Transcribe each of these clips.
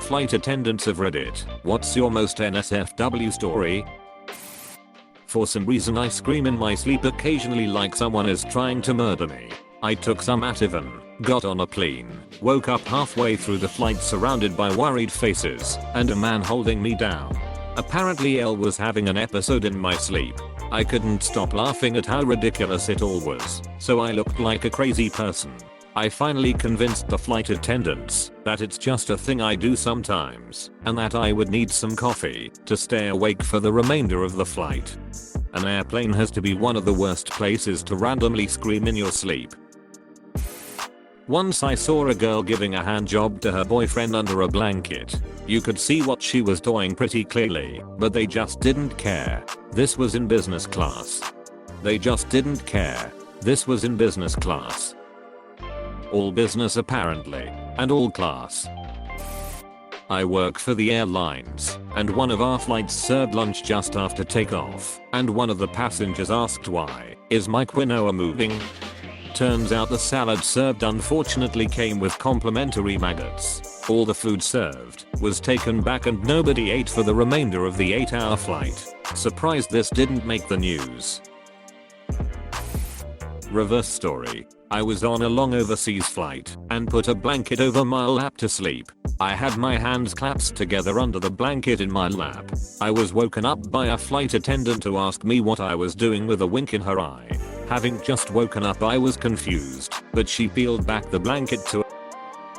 Flight attendants of Reddit, what's your most NSFW story? For some reason I scream in my sleep occasionally like someone is trying to murder me. I took some Ativan, got on a plane, woke up halfway through the flight surrounded by worried faces, and a man holding me down. Apparently L was having an episode in my sleep. I couldn't stop laughing at how ridiculous it all was, so I looked like a crazy person. I finally convinced the flight attendants that it's just a thing I do sometimes, and that I would need some coffee to stay awake for the remainder of the flight. An airplane has to be one of the worst places to randomly scream in your sleep. Once I saw a girl giving a hand job to her boyfriend under a blanket. You could see what she was doing pretty clearly, but they just didn't care. This was in business class. They just didn't care. This was in business class. All business apparently, and all class. I work for the airlines, and one of our flights served lunch just after takeoff, and one of the passengers asked why, is my quinoa moving? Turns out the salad served unfortunately came with complimentary maggots. All the food served was taken back and nobody ate for the remainder of the 8-hour flight. Surprised this didn't make the news. Reverse story. I was on a long overseas flight and put a blanket over my lap to sleep. I had my hands clasped together under the blanket in my lap. I was woken up by a flight attendant who asked me what I was doing with a wink in her eye. Having just woken up I was confused, but she peeled back the blanket to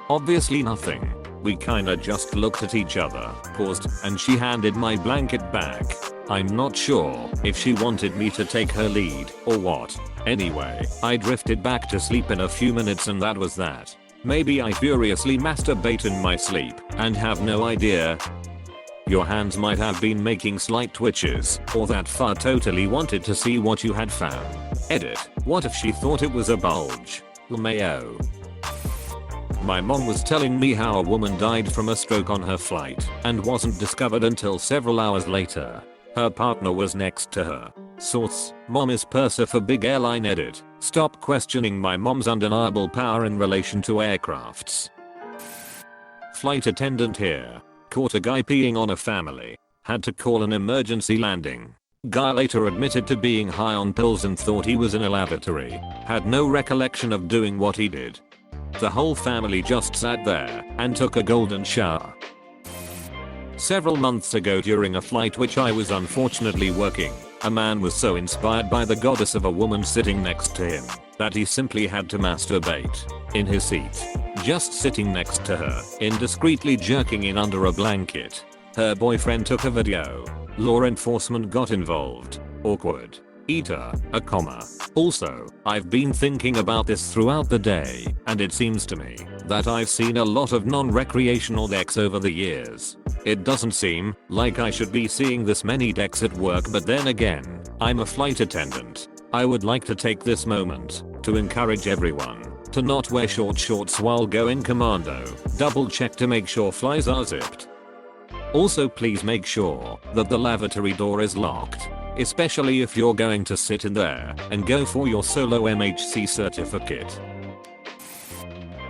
obviously nothing. We kinda just looked at each other, paused, and she handed my blanket back. I'm not sure if she wanted me to take her lead or what. Anyway, I drifted back to sleep in a few minutes and that was that. Maybe I furiously masturbate in my sleep and have no idea. Your hands might have been making slight twitches, or that far totally wanted to see what you had found. Edit. What if she thought it was a bulge? LMAO. My mom was telling me how a woman died from a stroke on her flight and wasn't discovered until several hours later. Her partner was next to her. Source: Mom is purser for big airline. Edit. Stop questioning my mom's undeniable power in relation to aircrafts. Flight attendant here. Caught a guy peeing on a family. Had to call an emergency landing. Guy later admitted to being high on pills and thought he was in a lavatory. Had no recollection of doing what he did. The whole family just sat there and took a golden shower. Several months ago during a flight which I was unfortunately working, a man was so inspired by the goddess of a woman sitting next to him that he simply had to masturbate in his seat, just sitting next to her, indiscreetly jerking in under a blanket. Her boyfriend took a video. Law enforcement got involved. Awkward. Eater, a comma. Also, I've been thinking about this throughout the day, and it seems to me that I've seen a lot of non-recreational decks over the years. It doesn't seem like I should be seeing this many decks at work, but then again, I'm a flight attendant. I would like to take this moment to encourage everyone to not wear short shorts while going commando. Double check to make sure flies are zipped. Also please make sure that the lavatory door is locked, especially if you're going to sit in there and go for your solo MHC certificate.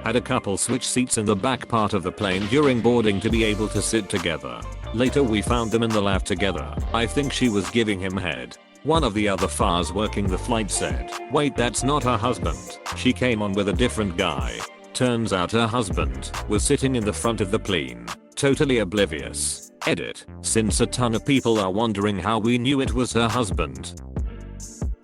Had a couple switch seats in the back part of the plane during boarding to be able to sit together. Later we found them in the lav together. I think she was giving him head. One of the other FARs working the flight said, "Wait, that's not her husband. She came on with a different guy." Turns out her husband was sitting in the front of the plane, totally oblivious. Edit. Since a ton of people are wondering how we knew it was her husband.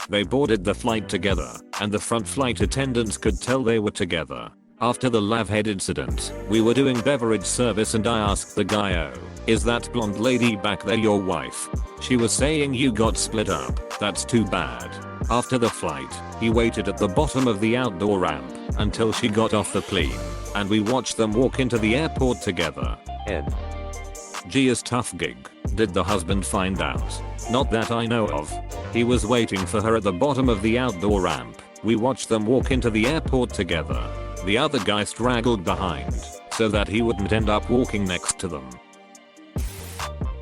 They boarded the flight together, and the front flight attendants could tell they were together. After the lav head incident, we were doing beverage service and I asked the guy, "Oh, is that blonde lady back there your wife?" She was saying, "You got split up. That's too bad." After the flight, he waited at the bottom of the outdoor ramp until she got off the plane, and we watched them walk into the airport together. Ed. Gee, is tough gig. Did the husband find out? Not that I know of. He was waiting for her at the bottom of the outdoor ramp. We watched them walk into the airport together. The other guy straggled behind so that he wouldn't end up walking next to them.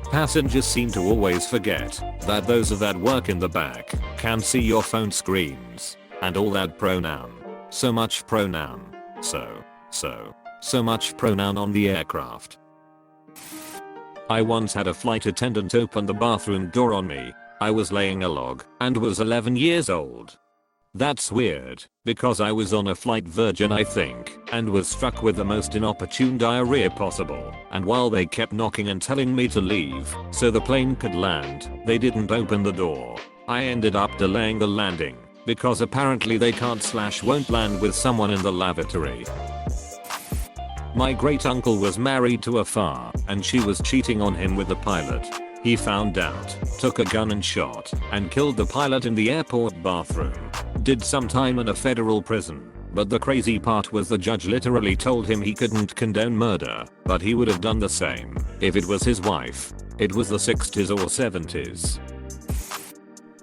Passengers seem to always forget that those that work in the back can see your phone screens and all that pronoun. So much pronoun. So much pronoun on the aircraft. I once had a flight attendant open the bathroom door on me. I was laying a log and was 11 years old. That's weird, because I was on a flight virgin I think, and was struck with the most inopportune diarrhea possible, and while they kept knocking and telling me to leave so the plane could land, they didn't open the door. I ended up delaying the landing, because apparently they can't/won't land with someone in the lavatory. My great uncle was married to a FA, and she was cheating on him with the pilot. He found out, took a gun and shot, and killed the pilot in the airport bathroom. Did some time in a federal prison, but the crazy part was the judge literally told him he couldn't condone murder, but he would have done the same if it was his wife. It was the 60s or 70s.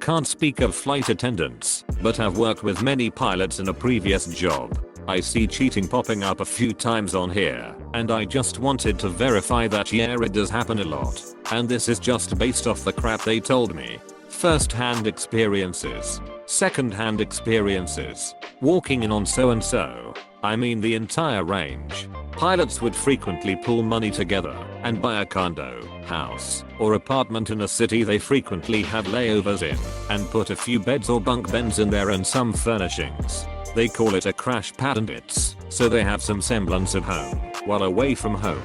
Can't speak of flight attendants, but have worked with many pilots in a previous job. I see cheating popping up a few times on here, and I just wanted to verify that yeah, it does happen a lot, and this is just based off the crap they told me. First-hand experiences, second-hand experiences, walking in on so and so, I mean the entire range. Pilots would frequently pool money together and buy a condo, house, or apartment in a city they frequently had layovers in, and put a few beds or bunk beds in there and some furnishings. They call it a crash pad and it's so they have some semblance of home while away from home.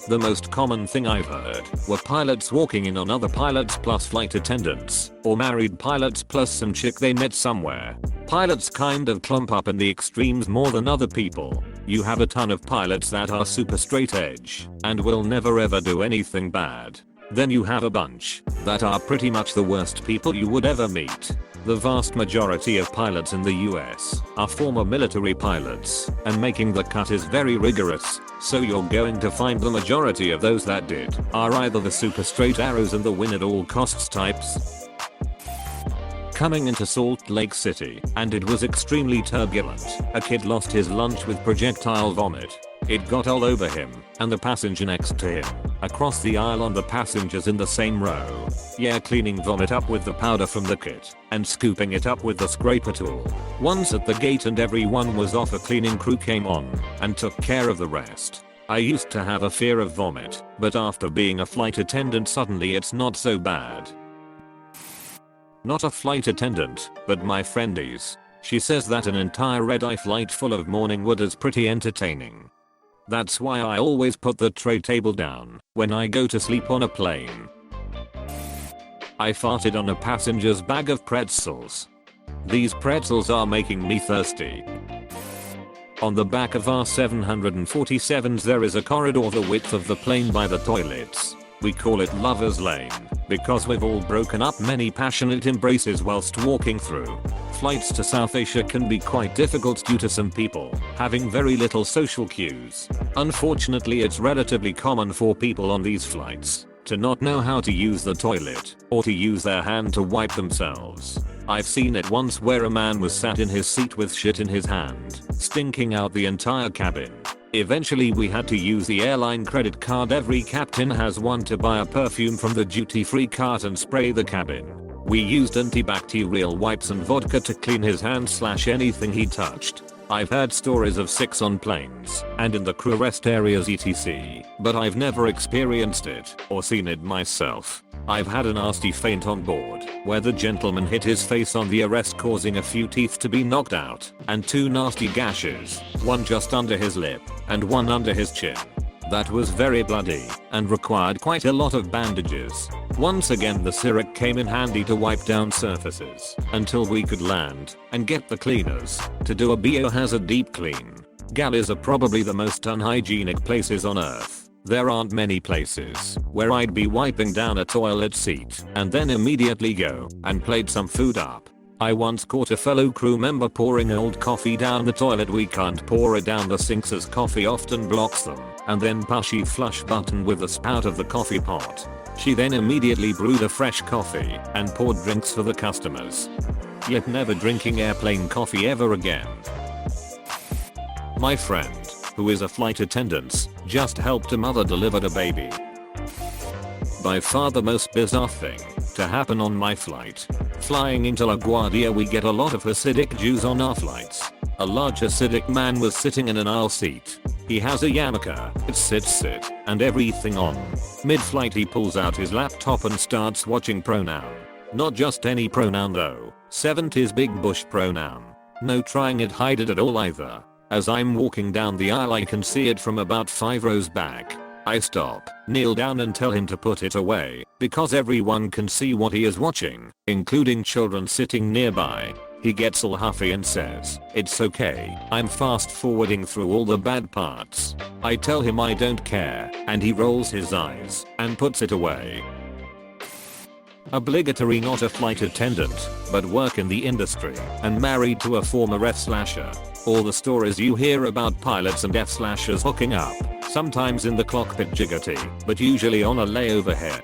The most common thing I've heard were pilots walking in on other pilots plus flight attendants, or married pilots plus some chick they met somewhere. Pilots kind of clump up in the extremes more than other people. You have a ton of pilots that are super straight edge and will never ever do anything bad. Then you have a bunch that are pretty much the worst people you would ever meet. The vast majority of pilots in the US are former military pilots, and making the cut is very rigorous, so you're going to find the majority of those that did are either the super straight arrows and the win at all costs types. Coming into Salt Lake City, and it was extremely turbulent. A kid lost his lunch with projectile vomit. It got all over him, and the passenger next to him, across the aisle on the passengers in the same row. Yeah, cleaning vomit up with the powder from the kit, and scooping it up with the scraper tool. Once at the gate and everyone was off, a cleaning crew came on, and took care of the rest. I used to have a fear of vomit, but after being a flight attendant suddenly it's not so bad. Not a flight attendant, but my friend is. She says that an entire red-eye flight full of morning wood is pretty entertaining. That's why I always put the tray table down when I go to sleep on a plane. I farted on a passenger's bag of pretzels. These pretzels are making me thirsty. On the back of our 747s there is a corridor the width of the plane by the toilets. We call it Lover's Lane because we've all broken up many passionate embraces whilst walking through. Flights to South Asia can be quite difficult due to some people having very little social cues. Unfortunately, it's relatively common for people on these flights to not know how to use the toilet or to use their hand to wipe themselves. I've seen it once where a man was sat in his seat with shit in his hand, stinking out the entire cabin. Eventually we had to use the airline credit card. Every captain has one, to buy a perfume from the duty-free cart and spray the cabin. We used antibacterial wipes and vodka to clean his hands/anything he touched. I've heard stories of sex on planes and in the crew rest areas etc, but I've never experienced it or seen it myself. I've had a nasty faint on board where the gentleman hit his face on the arrest, causing a few teeth to be knocked out and 2 nasty gashes, one just under his lip and one under his chin. That was very bloody and required quite a lot of bandages. Once again the syrup came in handy to wipe down surfaces until we could land and get the cleaners to do a biohazard deep clean. Galleys are probably the most unhygienic places on earth. There aren't many places where I'd be wiping down a toilet seat and then immediately go and plate some food up. I once caught a fellow crew member pouring old coffee down the toilet. We can't pour it down the sinks as coffee often blocks them, and then pushy flush button with the spout of the coffee pot. She then immediately brewed a fresh coffee and poured drinks for the customers. Yet never drinking airplane coffee ever again. My friend, who is a flight attendant, just helped a mother deliver a baby. By far the most bizarre thing to happen on my flight. Flying into LaGuardia, we get a lot of Hasidic Jews on our flights. A large acidic man was sitting in an aisle seat. He has a yarmulke, it sit, and everything on. Mid-flight he pulls out his laptop and starts watching pronoun. Not just any pronoun though, 70s big bush pronoun. No trying it hide it at all either. As I'm walking down the aisle I can see it from about 5 rows back. I stop, kneel down and tell him to put it away, because everyone can see what he is watching, including children sitting nearby. He gets all huffy and says, "It's okay, I'm fast forwarding through all the bad parts." I tell him I don't care, and he rolls his eyes and puts it away. Obligatory, not a flight attendant, but work in the industry, and married to a former F-slasher. All the stories you hear about pilots and F-slashers hooking up, sometimes in the cockpit jiggity, but usually on a layover here.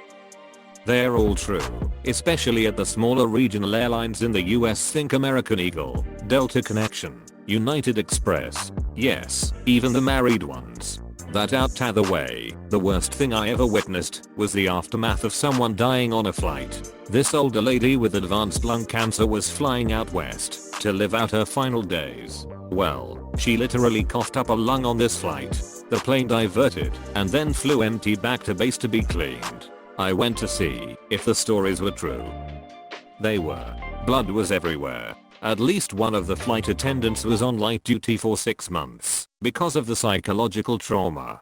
They're all true, especially at the smaller regional airlines in the US. Think American Eagle, Delta Connection, United Express. Yes, even the married ones. That out the way, the worst thing I ever witnessed was the aftermath of someone dying on a flight. This older lady with advanced lung cancer was flying out west to live out her final days. Well, she literally coughed up a lung on this flight. The plane diverted and then flew empty back to base to be cleaned. I went to see if the stories were true. They were. Blood was everywhere. At least one of the flight attendants was on light duty for 6 months because of the psychological trauma.